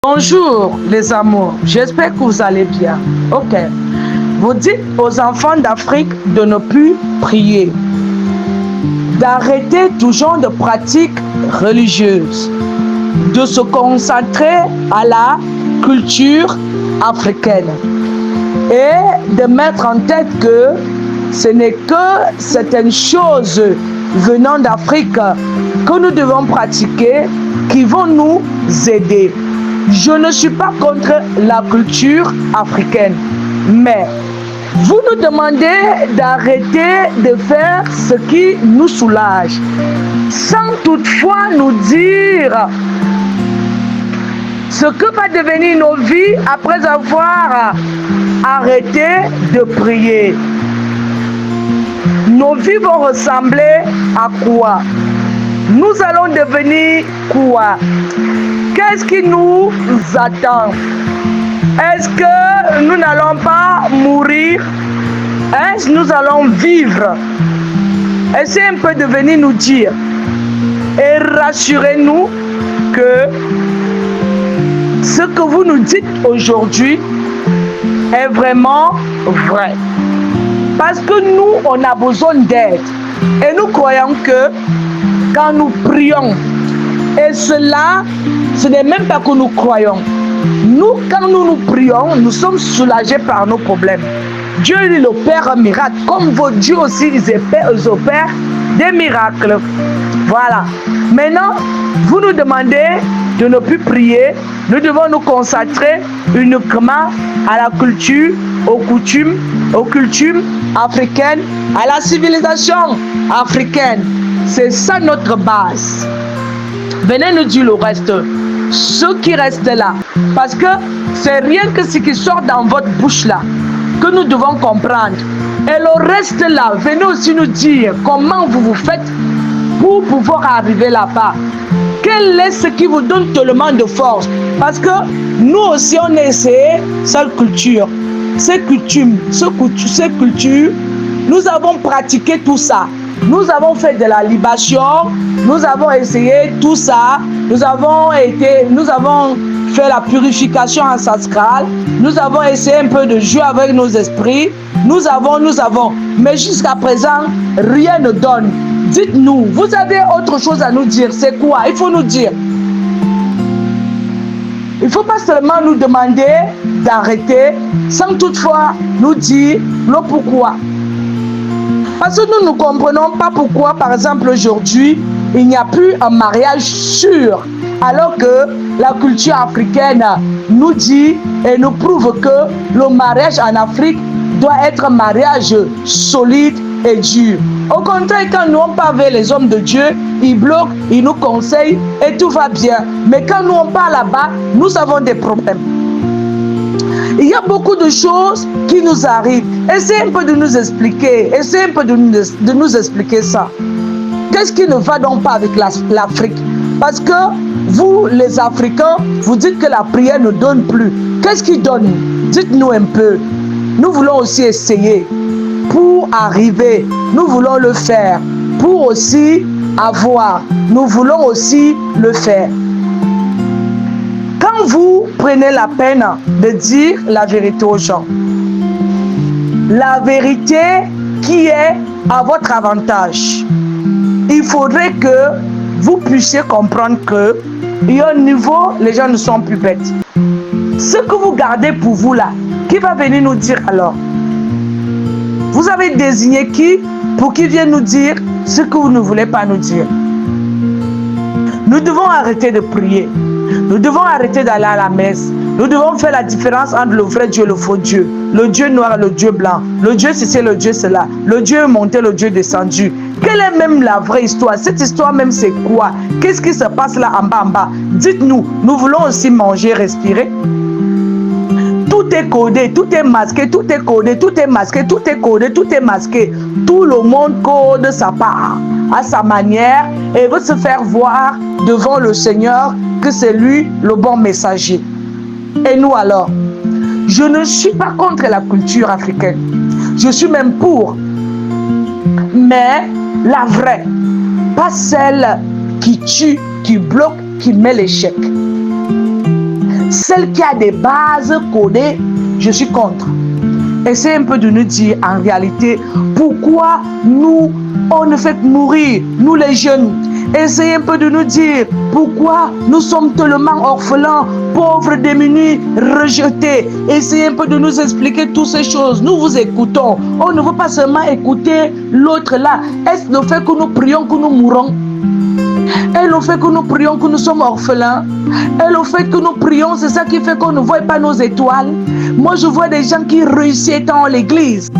Bonjour les amours, j'espère que vous allez bien. Ok. Vous dites aux enfants d'Afrique de ne plus prier, d'arrêter tout genre de pratiques religieuses, de se concentrer à la culture africaine et de mettre en tête que ce n'est que certaines choses venant d'Afrique que nous devons pratiquer qui vont nous aider. Je ne suis pas contre la culture africaine, mais vous nous demandez d'arrêter de faire ce qui nous soulage, sans toutefois nous dire ce que va devenir nos vies après avoir arrêté de prier. Nos vies vont ressembler à quoi? Nous allons devenir quoi? Qu'est-ce qui nous attend? Est-ce que nous n'allons pas mourir? Est-ce que nous allons vivre? Essayez un peu de venir nous dire et rassurez-nous que ce que vous nous dites aujourd'hui est vraiment vrai. Parce que nous, on a besoin d'aide. Et nous croyons que quand nous prions, et cela, ce n'est même pas que nous croyons. Nous, quand nous prions, nous sommes soulagés par nos problèmes. Dieu, il opère un miracle. Comme vos dieux aussi, ils opèrent des miracles. Voilà. Maintenant, vous nous demandez de ne plus prier. Nous devons nous concentrer uniquement à la culture, aux coutumes africaines, à la civilisation africaine. C'est ça notre base. Venez nous dire le reste, ce qui reste là. Parce que c'est rien que ce qui sort dans votre bouche là que nous devons comprendre. Et le reste là, venez aussi nous dire comment vous vous faites pour pouvoir arriver là-bas. Quel est ce qui vous donne tellement de force? Parce que nous aussi on a essayé cette culture, ces coutumes, ces cultures. Nous avons pratiqué tout ça. Nous avons fait de la libation, nous avons essayé tout ça, nous avons fait la purification ancestrale, nous avons essayé un peu de jouer avec nos esprits, nous avons, mais jusqu'à présent, rien ne donne. Dites-nous, vous avez autre chose à nous dire, c'est quoi? Il faut nous dire. Il ne faut pas seulement nous demander d'arrêter, sans toutefois nous dire le pourquoi. Parce que nous ne comprenons pas pourquoi, par exemple, aujourd'hui, il n'y a plus un mariage sûr. Alors que la culture africaine nous dit et nous prouve que le mariage en Afrique doit être un mariage solide et dur. Au contraire, quand nous on parle avec les hommes de Dieu, ils bloquent, ils nous conseillent et tout va bien. Mais quand nous on parle là-bas, nous avons des problèmes. Il y a beaucoup de choses qui nous arrivent. Essayez un peu de nous expliquer. Essayez un peu de nous expliquer ça. Qu'est-ce qui ne va donc pas avec l'Afrique? Parce que vous, les Africains, vous dites que la prière ne donne plus. Qu'est-ce qui donne? Dites-nous un peu. Nous voulons aussi essayer pour arriver. Nous voulons le faire pour aussi avoir. Nous voulons aussi le faire. Quand vous prenez la peine de dire la vérité aux gens, la vérité qui est à votre avantage, il faudrait que vous puissiez comprendre que il y a un niveau, les gens ne sont plus bêtes. Ce que vous gardez pour vous là, qui va venir nous dire alors? Vous avez désigné qui pour qu'il vienne nous dire ce que vous ne voulez pas nous dire? Nous devons arrêter de prier. Nous devons arrêter d'aller à la messe. Nous devons faire la différence entre le vrai Dieu et le faux Dieu. Le Dieu noir et le Dieu blanc. Le Dieu ceci, le Dieu cela. Le Dieu monté, le Dieu descendu. Quelle est même la vraie histoire? Cette histoire même c'est quoi? Qu'est-ce qui se passe là en bas? Dites-nous, nous voulons aussi manger, respirer. Tout est codé, tout est masqué, tout est codé, tout est masqué, tout est codé, tout est masqué. Tout le monde code sa part, à sa manière, et veut se faire voir devant le Seigneur que c'est lui le bon messager. Et nous alors? Je ne suis pas contre la culture africaine. Je suis même pour. Mais la vraie, pas celle qui tue, qui bloque, qui met l'échec. celle qui a des bases codées, je suis contre. Essayez un peu de nous dire en réalité pourquoi nous, on ne fait que mourir, nous les jeunes. Essayez un peu de nous dire pourquoi nous sommes tellement orphelins, pauvres, démunis, rejetés. Essayez un peu de nous expliquer toutes ces choses. Nous vous écoutons. On ne veut pas seulement écouter l'autre là. Est-ce le fait que nous prions que nous mourrons? Et le fait que nous prions que nous sommes orphelins, et le fait que nous prions, c'est ça qui fait qu'on ne voit pas nos étoiles. Moi, je vois des gens qui réussissent dans l'église.